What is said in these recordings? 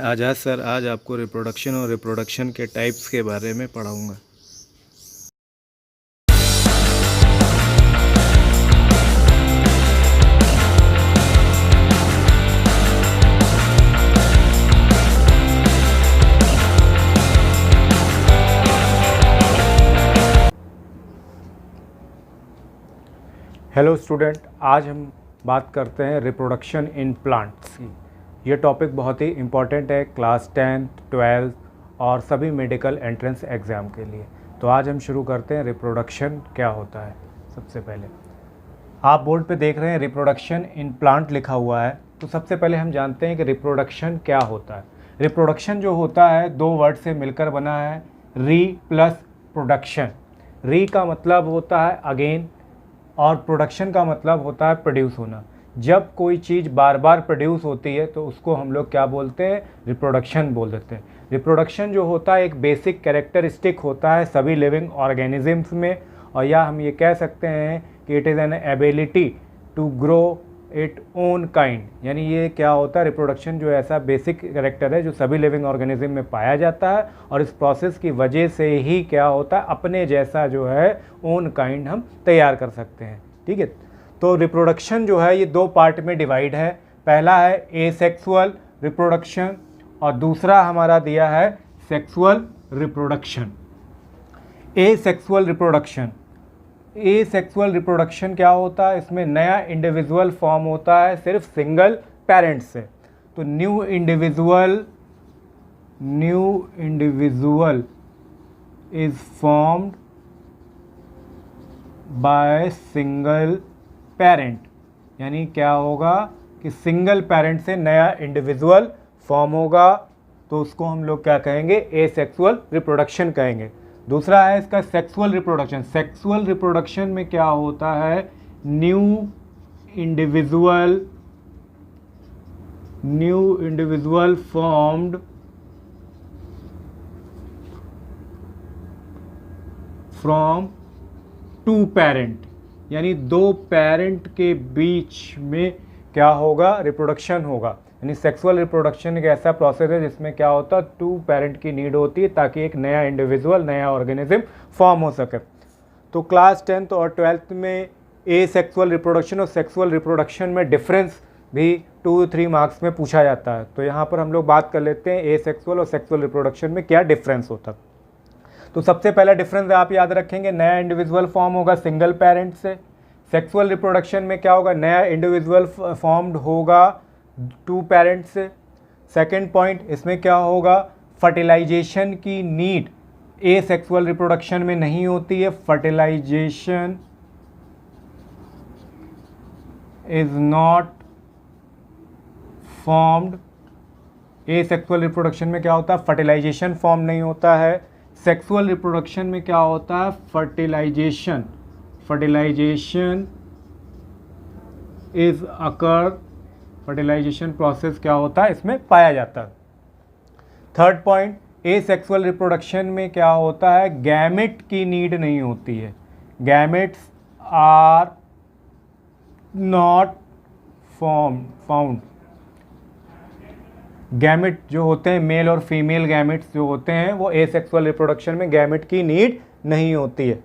आजाद sir आज आपको reproduction और रिप्रोडक्शन के टाइप्स के बारे में पढ़ाऊंगा। हेलो स्टूडेंट, आज हम बात करते हैं रिप्रोडक्शन इन प्लांट्स की। ये टॉपिक बहुत ही इम्पॉर्टेंट है क्लास 10th, 12th और सभी मेडिकल एंट्रेंस एग्ज़ाम के लिए। तो आज हम शुरू करते हैं रिप्रोडक्शन क्या होता है। सबसे पहले आप बोर्ड पे देख रहे हैं रिप्रोडक्शन इन प्लांट लिखा हुआ है। तो सबसे पहले हम जानते हैं कि रिप्रोडक्शन क्या होता है। रिप्रोडक्शन जो होता है दो वर्ड से मिलकर बना है, री प्लस प्रोडक्शन। री का मतलब होता है अगेन और प्रोडक्शन का मतलब होता है प्रोड्यूस होना। जब कोई चीज़ बार बार प्रोड्यूस होती है तो उसको हम लोग क्या बोलते हैं, रिप्रोडक्शन बोल देते हैं। रिप्रोडक्शन जो होता है एक बेसिक कैरेक्टरिस्टिक होता है सभी लिविंग ऑर्गेनिजम्स में, और या हम ये कह सकते हैं कि it is an ability to grow it own kind. यानी ये क्या होता है, रिप्रोडक्शन जो ऐसा बेसिक कैरेक्टर है जो सभी लिविंग ऑर्गेनिज्म में पाया जाता है, और इस प्रोसेस की वजह से ही क्या होता है, अपने जैसा जो है ओन काइंड हम तैयार कर सकते हैं। ठीक है, तो रिप्रोडक्शन जो है ये दो पार्ट में डिवाइड है। पहला है एसेक्सुअल रिप्रोडक्शन और दूसरा हमारा दिया है sexual reproduction. Asexual reproduction, asexual reproduction क्या होता है, इसमें नया इंडिविजुअल फॉर्म होता है सिर्फ सिंगल पेरेंट से। तो new individual is formed by single parent. यानी क्या होगा कि सिंगल पेरेंट से नया इंडिविजुअल फॉर्म होगा, तो उसको हम लोग क्या कहेंगे, एसेक्सुअल रिप्रोडक्शन कहेंगे। दूसरा है इसका सेक्सुअल रिप्रोडक्शन। सेक्सुअल रिप्रोडक्शन में क्या होता है, new individual formed from two parent. यानी दो पेरेंट के बीच में क्या होगा, रिप्रोडक्शन होगा। यानी सेक्सुअल रिप्रोडक्शन एक ऐसा प्रोसेस है जिसमें क्या होता है, टू पेरेंट की नीड होती है ताकि एक नया इंडिविजुअल, नया ऑर्गेनिज्म फॉर्म हो सके। तो क्लास 10th और 12th में एसेक्सुअल रिप्रोडक्शन और सेक्सुअल रिप्रोडक्शन में डिफरेंस भी 2-3 मार्क्स में पूछा जाता है। तो यहाँ पर हम लोग बात कर लेते हैं एसेक्सुअल और सेक्सुअल रिप्रोडक्शन में क्या डिफरेंस होता है। तो सबसे पहला डिफरेंस आप याद रखेंगे, नया इंडिविजुअल फॉर्म होगा सिंगल पेरेंट से। सेक्सुअल रिप्रोडक्शन में क्या होगा, नया इंडिविजुअल फॉर्म्ड होगा टू पेरेंट से। सेकेंड पॉइंट, इसमें क्या होगा, फर्टिलाइजेशन की नीड एसेक्सुअल रिप्रोडक्शन में नहीं होती है। Fertilization is not formed. Asexual reproduction में क्या होता है, फर्टिलाइजेशन फॉर्म नहीं होता है। सेक्सुअल रिप्रोडक्शन में क्या होता है, fertilization is occur. Fertilization process क्या होता है, इसमें पाया जाता है। थर्ड पॉइंट, एसेक्सुअल रिप्रोडक्शन में क्या होता है, गैमेट की नीड नहीं होती है। Gametes are not found. Gamete जो होते हैं, मेल और फीमेल गैमेट्स जो होते हैं, वो एसेक्सुअल रिप्रोडक्शन में गैमेट की नीड नहीं होती है।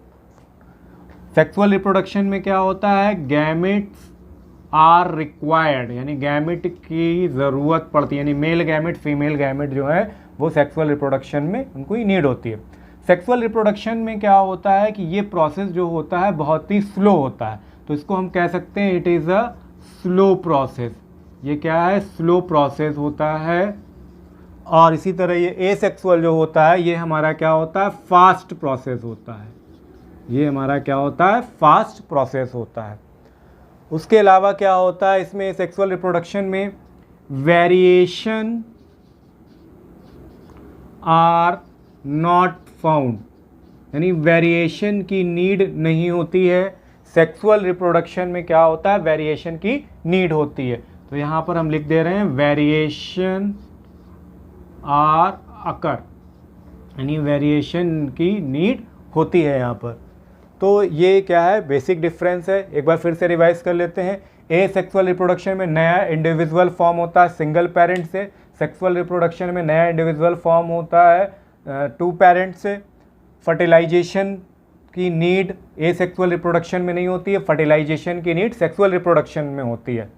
सेक्सुअल रिप्रोडक्शन में क्या होता है, गैमेट्स आर रिक्वायर्ड। यानी गैमेट की ज़रूरत पड़ती है। यानी मेल गैमेट, फीमेल गैमेट जो है वो सेक्सुअल रिप्रोडक्शन में उनको ही नीड होती है। सेक्सुअल रिप्रोडक्शन में क्या होता है कि ये प्रोसेस जो होता है बहुत ही स्लो होता है। तो इसको हम कह सकते हैं it is a slow process. ये क्या है, स्लो प्रोसेस होता है। और इसी तरह ये एसेक्सुअल जो होता है ये हमारा क्या होता है, फास्ट प्रोसेस होता है। ये हमारा क्या होता है, फास्ट प्रोसेस होता है। उसके अलावा क्या होता है इसमें सेक्सुअल रिप्रोडक्शन में, वेरिएशन आर नॉट फाउंड। यानी वेरिएशन की नीड नहीं होती है। सेक्सुअल रिप्रोडक्शन में क्या होता है, वेरिएशन की नीड होती है। तो यहाँ पर हम लिख दे रहे हैं वेरिएशन आर अकर। यानी वेरिएशन की नीड होती है यहाँ पर। तो ये क्या है, बेसिक डिफरेंस है। एक बार फिर से रिवाइज कर लेते हैं। एसेक्सुअल रिप्रोडक्शन में नया इंडिविजुअल फॉर्म होता है सिंगल पेरेंट से। सेक्सुअल रिप्रोडक्शन में नया इंडिविजुअल फॉर्म होता है 2 पेरेंट से। फर्टिलाइजेशन की नीड एसेक्सुअल रिप्रोडक्शन में नहीं होती है, फर्टिलाइजेशन की नीड सेक्सुअल रिप्रोडक्शन में होती है।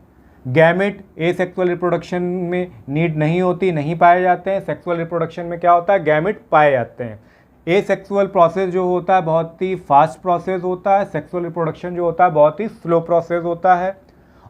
गैमेट एसेक्सुअल रिप्रोडक्शन में नीड नहीं होती, नहीं पाए जाते हैं। सेक्सुअल रिप्रोडक्शन में क्या होता है, गैमेट पाए जाते हैं। एसेक्सुअल प्रोसेस जो होता है बहुत ही फास्ट प्रोसेस होता है, सेक्सुअल रिप्रोडक्शन जो होता है बहुत ही स्लो प्रोसेस होता है।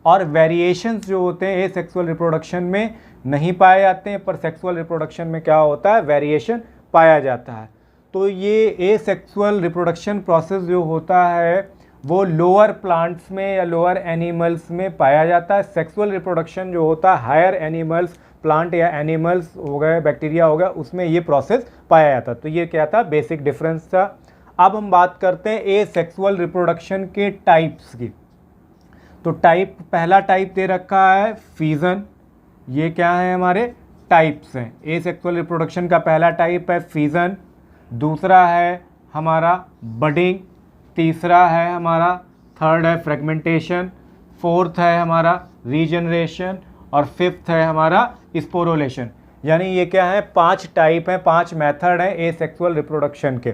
और वेरिएशंस जो होते हैं एसेक्सुअल रिप्रोडक्शन में नहीं पाए जाते हैं, पर सेक्सुअल रिप्रोडक्शन में क्या होता है, वेरिएशन पाया जाता है। तो ये एसेक्सुअल रिप्रोडक्शन प्रोसेस जो होता है वो लोअर प्लांट्स में या लोअर एनिमल्स में पाया जाता है। सेक्सुअल रिप्रोडक्शन जो होता है हायर एनिमल्स, प्लांट या एनिमल्स हो गए, बैक्टीरिया हो गया, उसमें ये प्रोसेस पाया जाता है। तो ये क्या था, बेसिक डिफरेंस था। अब हम बात करते हैं एसेक्सुअल रिप्रोडक्शन के टाइप्स की। तो टाइप, पहला टाइप दे रखा है फीजन। ये क्या है, हमारे टाइप्स हैं। एसेक्सुअल रिप्रोडक्शन का पहला टाइप है फीजन, दूसरा है हमारा बडिंग, तीसरा है हमारा, थर्ड है फ्रेगमेंटेशन, फोर्थ है हमारा रीजनरेशन और फिफ्थ है हमारा स्पोरोलेशन। यानी ये क्या है, 5 टाइप हैं, 5 मेथड हैं एसेक्सुअल रिप्रोडक्शन के।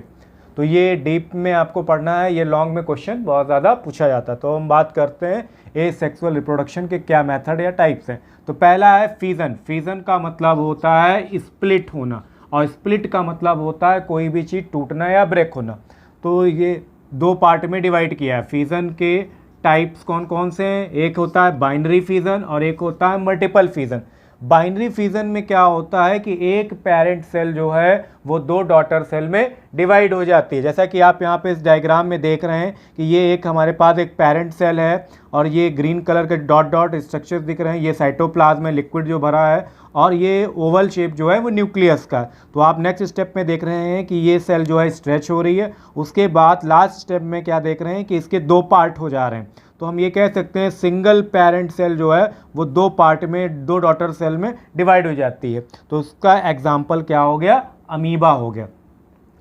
तो ये डीप में आपको पढ़ना है, ये लॉन्ग में क्वेश्चन बहुत ज़्यादा पूछा जाता है। तो हम बात करते हैं एसेक्सुअल रिप्रोडक्शन के क्या मेथड या टाइप्स हैं। तो पहला है फीजन। फीजन का मतलब होता है स्प्लिट होना, और स्प्लिट का मतलब होता है कोई भी चीज़ टूटना या ब्रेक होना। तो ये 2 पार्ट में डिवाइड किया है। फीजन के टाइप्स कौन कौन से हैं, एक होता है बाइनरी फीजन और एक होता है मल्टीपल फीजन। बाइनरी फिजन में क्या होता है कि एक पेरेंट सेल जो है वो 2 डॉटर सेल में डिवाइड हो जाती है। जैसा कि आप यहाँ पे इस डायग्राम में देख रहे हैं कि ये एक हमारे पास एक पेरेंट सेल है और ये ग्रीन कलर के डॉट डॉट स्ट्रक्चर्स दिख रहे हैं, ये साइटोप्लाज्म में लिक्विड जो भरा है, और ये ओवल शेप जो है वो न्यूक्लियस का है। तो आप नेक्स्ट स्टेप में देख रहे हैं कि ये सेल जो है स्ट्रेच हो रही है। उसके बाद लास्ट स्टेप में क्या देख रहे हैं कि इसके 2 पार्ट हो जा रहे हैं। तो हम ये कह सकते हैं सिंगल पेरेंट सेल जो है वो 2 पार्ट में, 2 डॉटर सेल में डिवाइड हो जाती है। तो उसका एग्जाम्पल क्या हो गया, अमीबा हो गया।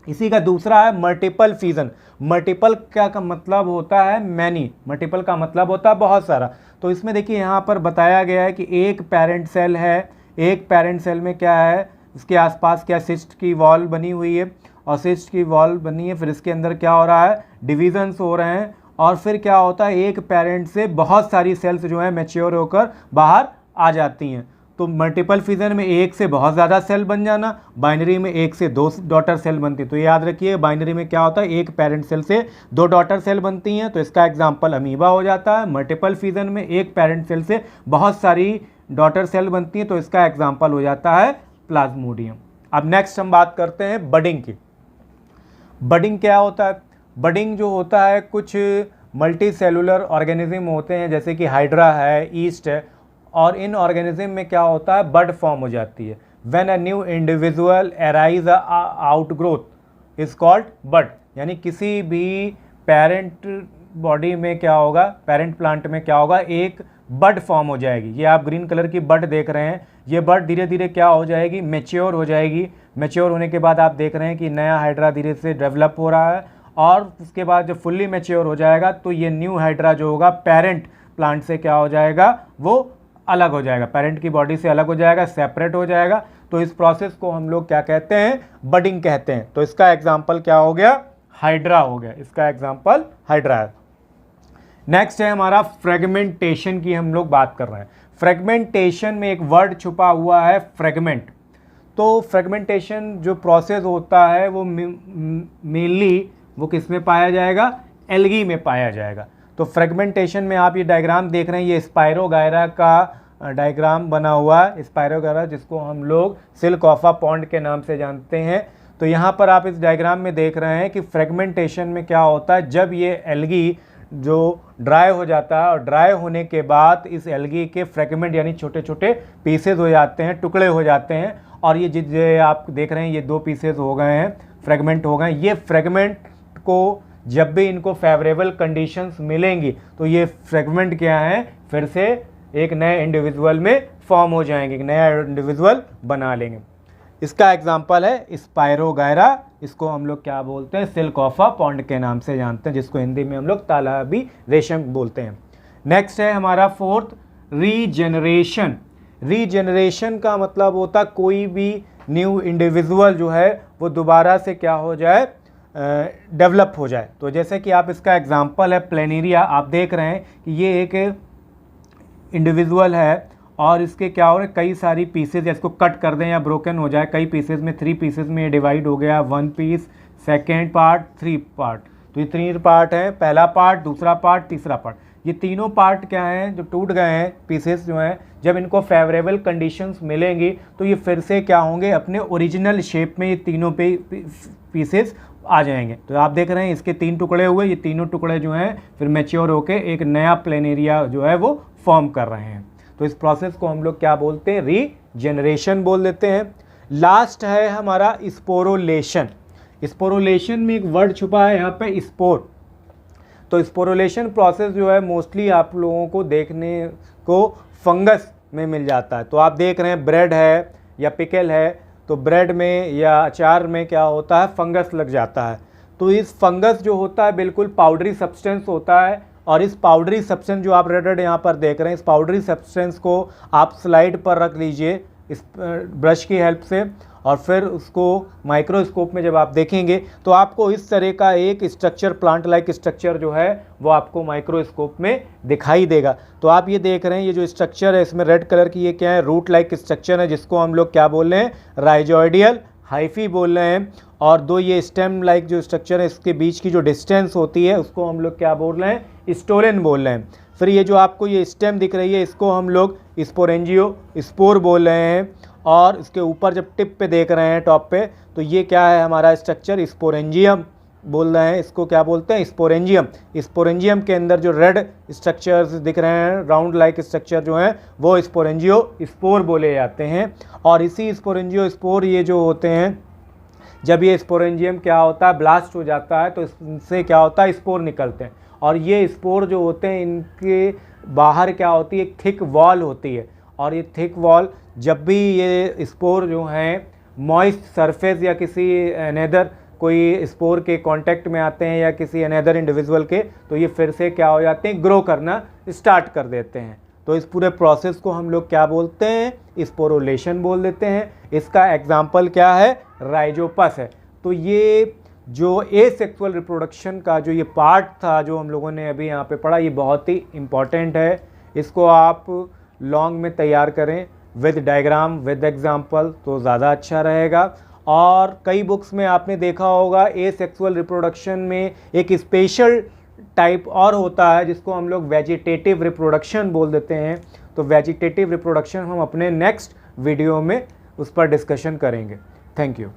इसी का दूसरा है मल्टीपल फिजन। मल्टीपल क्या का मतलब होता है, मैनी। मल्टीपल का मतलब होता है बहुत सारा। तो इसमें देखिए यहाँ पर बताया गया है कि एक पेरेंट सेल है, एक पेरेंट सेल में क्या है, इसके आसपास क्या सिस्ट की वॉल बनी हुई है, और सिस्ट की वॉल बनी है, फिर इसके अंदर क्या हो रहा है, डिविजन्स हो रहे हैं, और फिर क्या होता है एक पेरेंट से बहुत सारी सेल्स जो है मैच्योर होकर बाहर आ जाती हैं। तो मल्टीपल फिजन में एक से बहुत ज़्यादा सेल बन जाना, बाइनरी में एक से 2 डॉटर सेल बनती। तो याद रखिए बाइनरी में क्या होता है, एक पेरेंट सेल से 2 डॉटर सेल बनती हैं, तो इसका एग्जाम्पल अमीबा हो जाता है। मल्टीपल फिजन में एक पेरेंट सेल से बहुत सारी डॉटर सेल बनती हैं, तो इसका एग्जाम्पल हो जाता है प्लाज्मोडियम। अब नेक्स्ट हम बात करते हैं बडिंग की। बडिंग क्या होता है, बडिंग जो होता है कुछ मल्टी सेलुलर ऑर्गेनिज्म होते हैं, जैसे कि हाइड्रा है, ईस्ट है, और इन ऑर्गेनिज्म में क्या होता है, बड फॉर्म हो जाती है। When a new individual arise out growth is called bud. यानी किसी भी पेरेंट बॉडी में क्या होगा, पेरेंट प्लांट में क्या होगा, एक बड फॉर्म हो जाएगी। ये आप ग्रीन कलर की बड देख रहे हैं, ये बड धीरे धीरे क्या हो जाएगी, मैच्योर हो जाएगी। मैच्योर होने के बाद आप देख रहे हैं कि नया हाइड्रा धीरे से डेवलप हो रहा है, और उसके बाद जब फुल्ली मैच्योर हो जाएगा तो ये न्यू हाइड्रा जो होगा पेरेंट प्लांट से क्या हो जाएगा, वो अलग हो जाएगा, पेरेंट की बॉडी से अलग हो जाएगा, सेपरेट हो जाएगा। तो इस प्रोसेस को हम लोग क्या कहते हैं, बडिंग कहते हैं। तो इसका एग्जाम्पल क्या हो गया, हाइड्रा हो गया, इसका एग्जाम्पल हाइड्रा है। नेक्स्ट है हमारा फ्रेगमेंटेशन की हम लोग बात कर रहे हैं। फ्रेगमेंटेशन में एक वर्ड छुपा हुआ है, फ्रेगमेंट। तो फ्रेगमेंटेशन जो प्रोसेस होता है वो मेनली वो किस में पाया जाएगा, एल्गी में पाया जाएगा। तो फ्रेगमेंटेशन में आप ये डायग्राम देख रहे हैं, ये स्पायरोगायरा का डायग्राम बना हुआ है। स्पायरोगायरा जिसको हम लोग सिल्क ऑफ अ पॉन्ड के नाम से जानते हैं। तो यहाँ पर आप इस डायग्राम में देख रहे हैं कि फ्रेगमेंटेशन में क्या होता है, जब ये एल्गी जो ड्राई हो जाता है, और ड्राई होने के बाद इस एल्गी के फ्रेगमेंट यानी छोटे छोटे पीसेज हो जाते हैं, टुकड़े हो जाते हैं, और ये जिस आप देख रहे हैं ये 2 पीसेज हो गए हैं, फ्रेगमेंट हो गए। ये फ्रेगमेंट को जब भी इनको फेवरेबल कंडीशंस मिलेंगी तो ये फ्रेगमेंट क्या है, फिर से एक नए इंडिविजुअल में फॉर्म हो जाएंगे, एक नया इंडिविजुअल बना लेंगे। इसका एग्जांपल है स्पायरोगायरा, इसको हम लोग क्या बोलते हैं, सिल्क ऑफ अ पॉन्ड के नाम से जानते हैं, जिसको हिंदी में हम लोग तालाबी रेशम बोलते हैं। नेक्स्ट है हमारा 4th रीजनरेशन। रीजेनरेशन का मतलब होता है कोई भी न्यू इंडिविजुअल जो है वो दोबारा से क्या हो जाए, डेवलप हो जाए। तो जैसे कि आप इसका एग्जांपल है प्लेनेरिया, आप देख रहे हैं कि ये एक इंडिविजुअल है और इसके क्या हो रहे हैं, कई सारी पीसेज, इसको कट कर दें या ब्रोकन हो जाए कई पीसेज में, 3 पीसेज में ये डिवाइड हो गया, 1 पीस, सेकेंड पार्ट, 3 पार्ट। तो ये 3 पार्ट है, पहला पार्ट, दूसरा पार्ट, तीसरा पार्ट। ये तीनों पार्ट क्या हैं, जो टूट गए हैं पीसेस जो हैं, जब इनको फेवरेबल कंडीशंस मिलेंगी तो ये फिर से क्या होंगे, अपने ओरिजिनल शेप में ये तीनों पीसेस आ जाएंगे। तो आप देख रहे हैं इसके 3 टुकड़े हुए, ये तीनों टुकड़े जो हैं फिर मैच्योर होके एक नया प्लेनेरिया जो है वो फॉर्म कर रहे हैं। तो इस प्रोसेस को हम लोग क्या बोलते हैं, रीजेनरेशन बोल देते हैं। लास्ट है हमारा स्पोरोलेशन। स्पोरोलेशन में एक वर्ड छुपा है यहाँ पे, स्पोर। तो स्पोरोलेशन प्रोसेस जो है मोस्टली आप लोगों को देखने को फंगस में मिल जाता है। तो आप देख रहे हैं ब्रेड है या पिकल है, तो ब्रेड में या अचार में क्या होता है, फंगस लग जाता है। तो इस फंगस जो होता है बिल्कुल पाउडरी सब्सटेंस होता है, और इस पाउडरी सब्सटेंस जो आप रेड यहाँ पर देख रहे हैं, इस पाउडरी सब्सटेंस को आप स्लाइड पर रख लीजिए इस ब्रश की हेल्प से, और फिर उसको माइक्रोस्कोप में जब आप देखेंगे तो आपको इस तरह का एक स्ट्रक्चर, प्लांट लाइक स्ट्रक्चर जो है वो आपको माइक्रोस्कोप में दिखाई देगा। तो आप ये देख रहे हैं ये जो स्ट्रक्चर है इसमें रेड कलर की, ये क्या है, रूट लाइक स्ट्रक्चर है, जिसको हम लोग क्या बोल रहे हैं, राइजोइडियल हाइफी बोल रहे हैं। और 2 ये स्टेम लाइक जो स्ट्रक्चर है, इसके बीच की जो डिस्टेंस होती है उसको हम लोग क्या बोल रहे हैं, स्टोलेन बोल रहे हैं। फिर ये जो आपको ये स्टेम दिख रही है इसको हम लोग स्पोरेंजियो स्पोर बोल रहे हैं। और इसके ऊपर जब टिप पे देख रहे हैं, टॉप पे, तो ये क्या है हमारा स्ट्रक्चर, स्पोरेंजियम बोल रहे हैं, इसको क्या बोलते हैं, स्पोरेंजियम। स्पोरेंजियम के अंदर जो रेड स्ट्रक्चर्स दिख रहे हैं, राउंड लाइक स्ट्रक्चर जो हैं, वो स्पोरेंजियो स्पोर बोले जाते हैं। और इसी स्पोरेंजियो स्पोर ये जो होते हैं, जब ये स्पोरेंजियम क्या होता है, ब्लास्ट हो जाता है, तो इससे क्या होता है, स्पोर निकलते हैं। और ये स्पोर जो होते हैं इनके बाहर क्या होती है, एक थिक वॉल होती है। और ये थिक वॉल, जब भी ये स्पोर जो हैं मॉइस्ट सरफेस या किसी अनदर कोई स्पोर के कांटेक्ट में आते हैं या किसी अनदर इंडिविजुअल के, तो ये फिर से क्या हो जाते हैं, ग्रो करना स्टार्ट कर देते हैं। तो इस पूरे प्रोसेस को हम लोग क्या बोलते हैं, स्पोरोलेशन बोल देते हैं। इसका एग्जाम्पल क्या है, राइजोपस है। तो ये जो एसेक्सुअल रिप्रोडक्शन का जो ये पार्ट था जो हम लोगों ने अभी यहाँ पे पढ़ा, ये बहुत ही इम्पॉर्टेंट है। इसको आप लॉन्ग में तैयार करें विद डायग्राम विद एग्जाम्पल, तो ज़्यादा अच्छा रहेगा। और कई बुक्स में आपने देखा होगा एसेक्सुअल रिप्रोडक्शन में एक स्पेशल टाइप और होता है जिसको हम लोग वेजिटेटिव रिप्रोडक्शन बोल देते हैं। तो वेजिटेटिव रिप्रोडक्शन हम अपने नेक्स्ट वीडियो में उस पर डिस्कशन करेंगे। Thank you.